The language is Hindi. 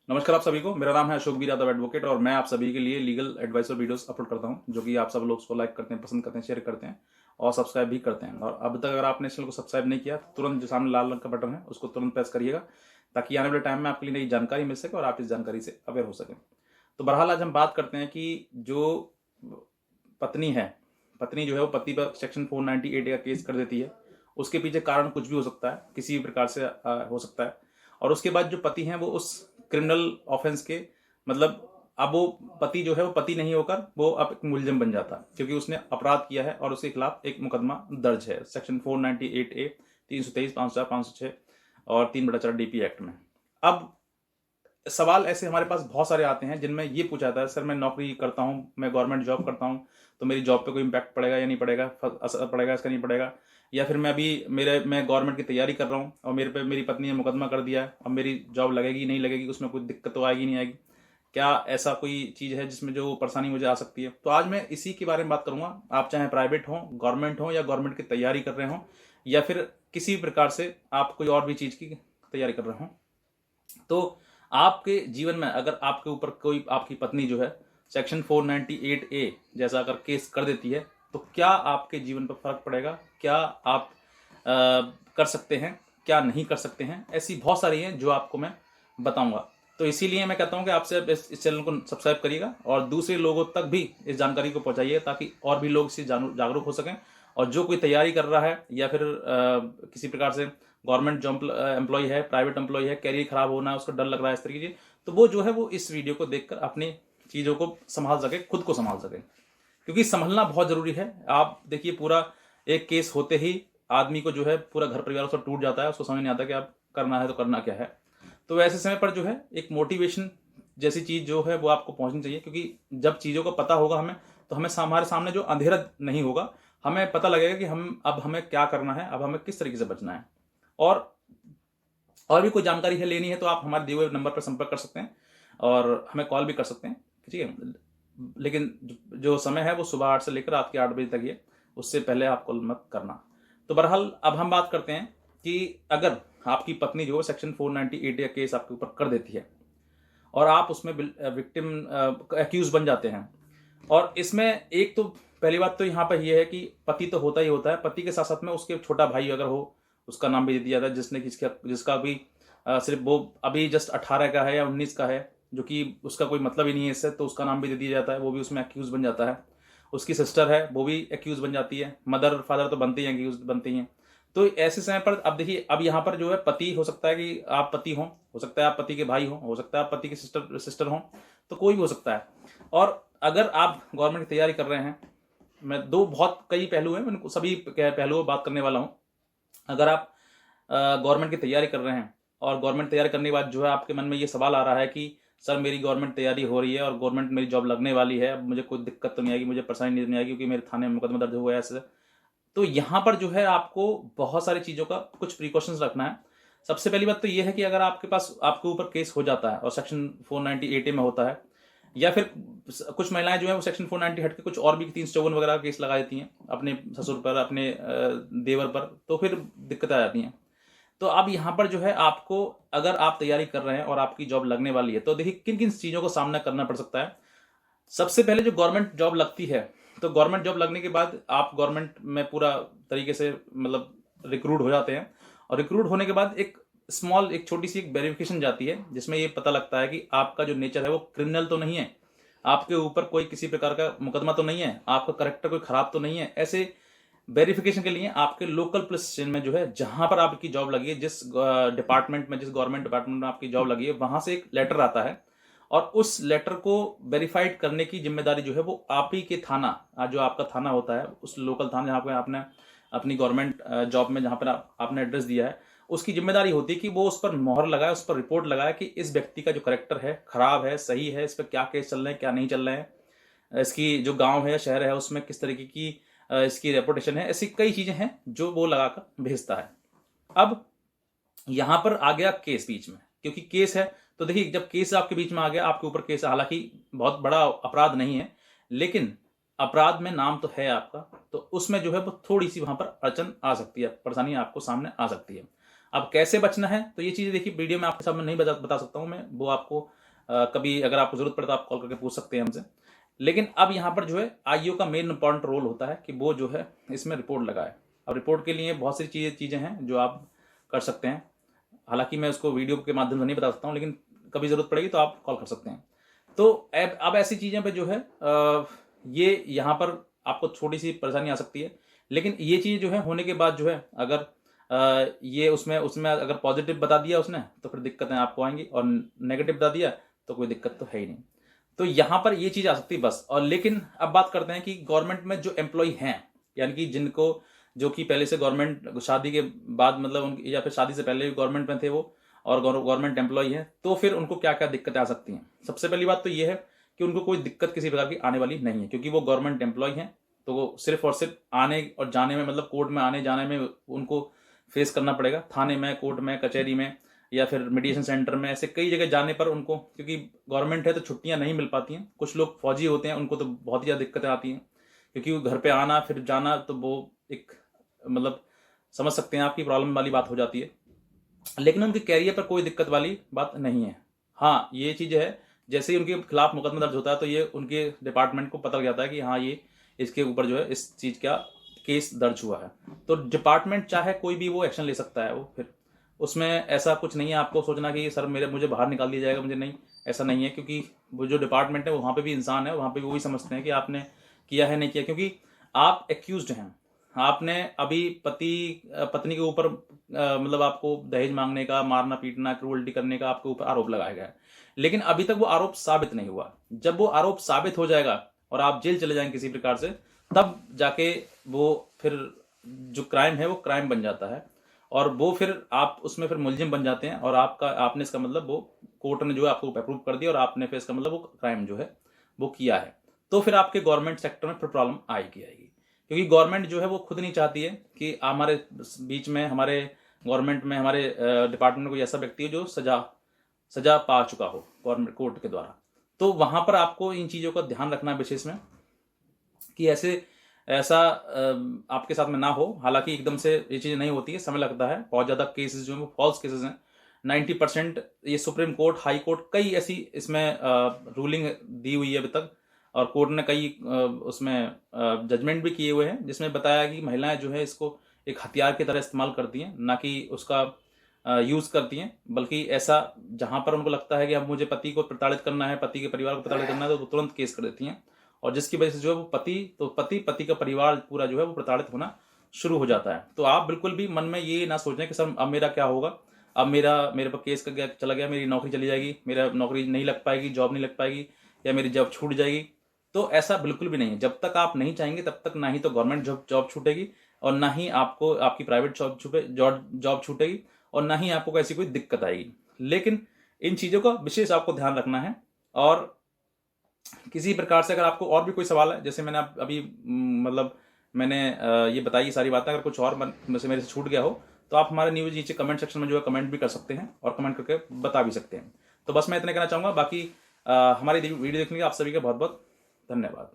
नमस्कार आप सभी को। मेरा नाम है अशोक वीर यादव एडवोकेट और मैं आप सभी के लिए लीगल एडवाइस और वीडियोस अपलोड करता हूं, जो कि आप सब लोग उसको लाइक करते हैं, पसंद करते हैं, शेयर करते हैं और सब्सक्राइब भी करते हैं। और अब तक अगर आपने इस चैनल को सब्सक्राइब नहीं किया तो तुरंत जो सामने लाल रंग का बटन है उसको तुरंत प्रेस करिएगा, ताकि आने वाले टाइम में आपके लिए नई जानकारी मिल सके और आप इस जानकारी से अवेयर हो सकें। तो बहरहाल आज हम बात करते हैं कि जो पत्नी है, पत्नी जो है वो पति पर सेक्शन 498 का केस कर देती है। उसके पीछे कारण कुछ भी हो सकता है, किसी भी प्रकार से हो सकता है। और उसके बाद जो पति हैं वो उस क्रिमिनल ऑफेंस के मतलब अब वो पति जो है वो पति नहीं होकर वो अब एक मुलजिम बन जाता है, क्योंकि उसने अपराध किया है और उसके खिलाफ एक मुकदमा दर्ज है सेक्शन 498A, 323, 504, 506 और 3/4 DP एक्ट में। अब सवाल ऐसे हमारे पास बहुत सारे आते हैं जिनमें ये पूछा जाता है, सर मैं नौकरी करता हूँ, मैं गवर्नमेंट जॉब करता हूँ, तो मेरी जॉब पे कोई इम्पैक्ट पड़ेगा या नहीं पड़ेगा, असर पड़ेगा इसका नहीं पड़ेगा। या फिर मैं गवर्नमेंट की तैयारी कर रहा हूँ और मेरे पे मेरी पत्नी ने मुकदमा कर दिया है, अब मेरी जॉब लगेगी नहीं लगेगी, उसमें कोई दिक्कत तो आएगी नहीं आएगी, क्या ऐसा कोई चीज़ है जिसमें जो परेशानी मुझे आ सकती है। तो आज मैं इसी के बारे में बात करूंगा। आप चाहे प्राइवेट हो, गवर्नमेंट हो या गवर्नमेंट की तैयारी कर रहे हो या फिर किसी भी प्रकार से आप कोई और भी चीज़ की तैयारी कर रहे हो, तो आपके जीवन में अगर आपके ऊपर कोई आपकी पत्नी जो है सेक्शन 498A जैसा अगर केस कर देती है, तो क्या आपके जीवन पर फर्क पड़ेगा, क्या आप कर सकते हैं, क्या नहीं कर सकते हैं। ऐसी बहुत सारी हैं जो आपको मैं बताऊंगा। तो इसीलिए मैं कहता हूं कि आपसे इस चैनल को सब्सक्राइब करिएगा और दूसरे लोगों तक भी इस जानकारी को पहुंचाइए, ताकि और भी लोग इससे जागरूक हो सकें। और जो कोई तैयारी कर रहा है या फिर किसी प्रकार से गवर्नमेंट जॉब एम्प्लॉय है, प्राइवेट एम्प्लॉय है, कैरियर खराब होना है, उसको डर लग रहा है इस तरीके से, तो वो जो है वो इस वीडियो को देखकर अपनी चीज़ों को संभाल सके, खुद को संभाल सके, क्योंकि संभलना बहुत जरूरी है। आप देखिए, पूरा एक केस होते ही आदमी को जो है पूरा घर परिवार उसका टूट जाता है, उसको समझ नहीं आता कि आप करना है तो करना क्या है। तो ऐसे समय पर जो है एक मोटिवेशन जैसी चीज़ जो है वो आपको पहुंचनी चाहिए, क्योंकि जब चीज़ों का पता होगा हमें, तो हमें हमारे सामने जो अंधेरा नहीं होगा, हमें पता लगेगा कि हमें क्या करना है, अब हमें किस तरीके से बचना है। और भी कोई जानकारी है लेनी है तो आप हमारे दिए हुए नंबर पर संपर्क कर सकते हैं और हमें कॉल भी कर सकते हैं, ठीक है। लेकिन जो समय है वो सुबह 8 से लेकर रात के 8 बजे तक ही है, उससे पहले आप कॉल मत करना। तो बहरहाल अब हम बात करते हैं कि अगर आपकी पत्नी जो सेक्शन 498 का केस आपके ऊपर कर देती है और आप उसमें विक्टिम एक्यूज बन जाते हैं, और इसमें एक तो पहली बात तो यहाँ पर यह है कि पति तो होता ही होता है, पति के साथ साथ में उसके छोटा भाई अगर हो, उसका नाम भी दे दिया जाता है, जिसका भी सिर्फ वो अभी जस्ट 18 का है या 19 का है, जो कि उसका कोई मतलब ही नहीं है इससे, तो उसका नाम भी दे दिया जाता है, वो भी उसमें एक्यूज बन जाता है। उसकी सिस्टर है वो भी एक्यूज बन जाती है, मदर फादर तो बनते ही हैं, एक्यूज बनते ही हैं। तो ऐसे समय पर अब देखिए, अब यहाँ पर जो है पति हो सकता है कि आप पति हो सकता है आप पति के भाई हो सकता है आप पति के सिस्टर हो, तो कोई भी हो सकता है। और अगर आप गवर्नमेंट की तैयारी कर रहे हैं, मैं दो बहुत कई पहलू हैं, मैं सभी पहलुओं पर बात करने वाला हूँ। अगर आप गवर्नमेंट की तैयारी कर रहे हैं और गवर्नमेंट तैयारी करने के बाद जो है आपके मन में ये सवाल आ रहा है कि सर मेरी गवर्नमेंट तैयारी हो रही है और गवर्नमेंट मेरी जॉब लगने वाली है, अब मुझे कोई दिक्कत तो नहीं आएगी, मुझे परेशानी नहीं आएगी क्योंकि मेरे थाने में मुकदमा दर्ज हुआ है ऐसे। तो यहाँ पर जो है आपको बहुत सारी चीज़ों का कुछ प्रिकॉशंस रखना है। सबसे पहली बात तो ये है कि अगर आपके पास आपके ऊपर केस हो जाता है और सेक्शन 498A में होता है, या फिर कुछ महिलाएं जो है वो सेक्शन 490 हट के कुछ और भी 354 वगैरह का केस लगा देती हैं अपने ससुर पर, अपने देवर पर, तो फिर दिक्कत आ जाती हैं। तो अब यहाँ पर जो है आपको, अगर आप तैयारी कर रहे हैं और आपकी जॉब लगने वाली है, तो देखिए किन किन चीज़ों का सामना करना पड़ सकता है। सबसे पहले जो गवर्नमेंट जॉब लगती है, तो गवर्नमेंट जॉब लगने के बाद आप गवर्नमेंट में पूरा तरीके से मतलब रिक्रूट हो जाते हैं, और रिक्रूट होने के बाद एक छोटी सी एक वेरिफिकेशन जाती है, जिसमें ये पता लगता है कि आपका जो नेचर है वो क्रिमिनल तो नहीं है, आपके ऊपर कोई किसी प्रकार का मुकदमा तो नहीं है, आपका करेक्टर कोई खराब तो नहीं है। ऐसे वेरिफिकेशन के लिए आपके लोकल पुलिस स्टेशन में जो है, जहां पर आपकी जॉब लगी है, जिस डिपार्टमेंट में, जिस गवर्नमेंट डिपार्टमेंट में आपकी जॉब लगी है, वहां से एक लेटर आता है, और उस लेटर को वेरीफाइड करने की जिम्मेदारी जो है वो आप ही के थाना, जो आपका थाना होता है, उस लोकल थाना जहाँ पे आपने अपनी गवर्नमेंट जॉब में जहाँ पर आपने एड्रेस दिया है, उसकी जिम्मेदारी होती है कि वो उस पर मोहर लगाए, उस पर रिपोर्ट लगाए कि इस व्यक्ति का जो करेक्टर है खराब है, सही है, इस पर क्या केस चल रहे हैं, क्या नहीं चल रहे हैं, इसकी जो गांव है, शहर है, उसमें किस तरीके की इसकी रेपुटेशन है। ऐसी कई चीजें हैं जो वो लगाकर भेजता है। अब यहां पर आ गया केस बीच में, क्योंकि केस है, तो देखिए जब केस आपके बीच में आ गया, आपके ऊपर केस, हालांकि बहुत बड़ा अपराध नहीं है, लेकिन अपराध में नाम तो है आपका, तो उसमें जो है वो थोड़ी सी वहां पर अड़चन आ सकती है, परेशानी आपको सामने आ सकती है। अब कैसे बचना है तो ये चीज़ें देखिए वीडियो में आपके सामने नहीं बता सकता हूँ मैं, वो आपको कभी अगर आपको ज़रूरत पड़े तो आप कॉल करके पूछ सकते हैं हमसे। लेकिन अब यहाँ पर जो है आईओ का मेन इंपॉर्टेंट रोल होता है कि वो जो है इसमें रिपोर्ट लगाए। अब रिपोर्ट के लिए बहुत सी चीज़ें हैं जो आप कर सकते हैं, हालांकि मैं उसको वीडियो के माध्यम से नहीं बता सकता हूँ, लेकिन कभी ज़रूरत पड़ेगी तो आप कॉल कर सकते हैं। तो अब ऐसी चीज़ें पे जो है ये यहाँ पर आपको छोटी सी परेशानी आ सकती है, लेकिन ये चीज़ जो है होने के बाद जो है अगर ये उसमें उसमें अगर पॉजिटिव बता दिया उसने तो फिर दिक्कतें आपको आएंगी, और नेगेटिव बता दिया तो कोई दिक्कत तो है ही नहीं। तो यहाँ पर ये चीज़ आ सकती है बस। और लेकिन अब बात करते हैं कि गवर्नमेंट में जो एम्प्लॉय हैं, यानी कि जिनको जो कि पहले से गवर्नमेंट शादी के बाद मतलब उनकी या फिर शादी से पहले भी गवर्नमेंट में थे वो और गवर्नमेंट एम्प्लॉय हैं, तो फिर उनको क्या क्या दिक्कतें आ सकती हैं। सबसे पहली बात तो ये है कि उनको कोई दिक्कत किसी प्रकार की आने वाली नहीं है, क्योंकि वो गवर्नमेंट एम्प्लॉय हैं। तो वो सिर्फ और सिर्फ आने और जाने में, मतलब कोर्ट में आने जाने में उनको फेस करना पड़ेगा, थाने में, कोर्ट में, कचहरी में या फिर मीडिएशन सेंटर में, ऐसे कई जगह जाने पर उनको, क्योंकि गवर्नमेंट है तो छुट्टियां नहीं मिल पाती हैं। कुछ लोग फौजी होते हैं, उनको तो बहुत ही ज़्यादा दिक्कतें आती हैं, क्योंकि वो घर पे आना फिर जाना, तो वो एक मतलब समझ सकते हैं आपकी प्रॉब्लम वाली बात हो जाती है। लेकिन उनके कैरियर पर कोई दिक्कत वाली बात नहीं है। हाँ, ये चीज़ है, जैसे ही उनके खिलाफ मुकदमा दर्ज होता है तो ये उनके डिपार्टमेंट को पता लग जाता है कि हाँ ये इसके ऊपर जो है इस चीज़ का केस दर्ज हुआ है, तो डिपार्टमेंट चाहे कोई भी वो एक्शन ले सकता है। वो फिर उसमें ऐसा कुछ नहीं है आपको सोचना कि सर मुझे बाहर निकाल दिया जाएगा, मुझे नहीं, ऐसा नहीं है। क्योंकि वो जो डिपार्टमेंट है वहाँ पे भी इंसान है, वहाँ पे भी वही समझते हैं कि आपने किया है नहीं किया, क्योंकि आप एक्यूज्ड हैं। आपने अभी पत्नी के ऊपर मतलब आपको दहेज मांगने का, मारना पीटना, क्रूअल्टी करने का आपके ऊपर आरोप लगाया गया है, लेकिन अभी तक वो आरोप साबित नहीं हुआ। जब वो आरोप साबित हो जाएगा और आप जेल चले जाएंगे किसी प्रकार से, तब जाके वो फिर जो क्राइम है वो क्राइम बन जाता है, और वो फिर आप उसमें फिर मुलजिम बन जाते हैं, और आपने इसका मतलब वो कोर्ट ने जो है आपको अप्रूव कर दिया और आपने फिर इसका मतलब वो क्राइम जो है वो किया है। तो फिर आपके गवर्नमेंट सेक्टर में फिर प्रॉब्लम आएगी, क्योंकि गवर्नमेंट जो है वो खुद नहीं चाहती है कि हमारे बीच में, हमारे गवर्नमेंट में, हमारे डिपार्टमेंट में कोई ऐसा व्यक्ति हो जो सजा पा चुका हो गवर्नमेंट कोर्ट के द्वारा। तो वहां पर आपको इन चीज़ों का ध्यान रखना है विशेष में, कि ऐसा आपके साथ में ना हो। हालांकि एकदम से ये चीज़ नहीं होती है, समय लगता है। बहुत ज़्यादा केसेस जो है वो फॉल्स केसेस हैं। 90% ये सुप्रीम कोर्ट, हाई कोर्ट कई ऐसी इसमें रूलिंग दी हुई है अभी तक, और कोर्ट ने कई उसमें जजमेंट भी किए हुए हैं, जिसमें बताया कि महिलाएं जो है इसको एक हथियार की तरह इस्तेमाल करती हैं, ना कि उसका यूज़ करती हैं। बल्कि ऐसा जहां पर उनको लगता है कि अब मुझे पति को प्रताड़ित करना है, पति के परिवार को प्रताड़ित करना है, तो वो तुरंत केस कर देती हैं, और जिसकी वजह से जो है वो पति का परिवार पूरा जो है वो प्रताड़ित होना शुरू हो जाता है। तो आप बिल्कुल भी मन में ये ना सोचें कि सर अब मेरा क्या होगा, अब मेरे पर केस चला गया, मेरी नौकरी चली जाएगी, मेरा नौकरी नहीं लग पाएगी, जॉब नहीं लग पाएगी, या मेरी जॉब छूट जाएगी। तो ऐसा बिल्कुल भी नहीं है। जब तक आप नहीं चाहेंगे तब तक ना ही तो गवर्नमेंट जॉब छूटेगी, और ना ही आपको आपकी प्राइवेट जॉब छूटेगी, और ना ही आपको ऐसी कोई दिक्कत आएगी। लेकिन इन चीज़ों का विशेष आपको ध्यान रखना है। और किसी प्रकार से अगर आपको और भी कोई सवाल है, जैसे मैंने अभी मतलब मैंने ये बताई सारी बातें, अगर कुछ और मेरे से छूट गया हो तो आप हमारे न्यूज़ नीचे कमेंट सेक्शन में जो है कमेंट भी कर सकते हैं, और कमेंट करके बता भी सकते हैं। तो बस मैं इतना कहना चाहूँगा। बाकी हमारी वीडियो देखने के लिए आप सभी का बहुत बहुत धन्यवाद।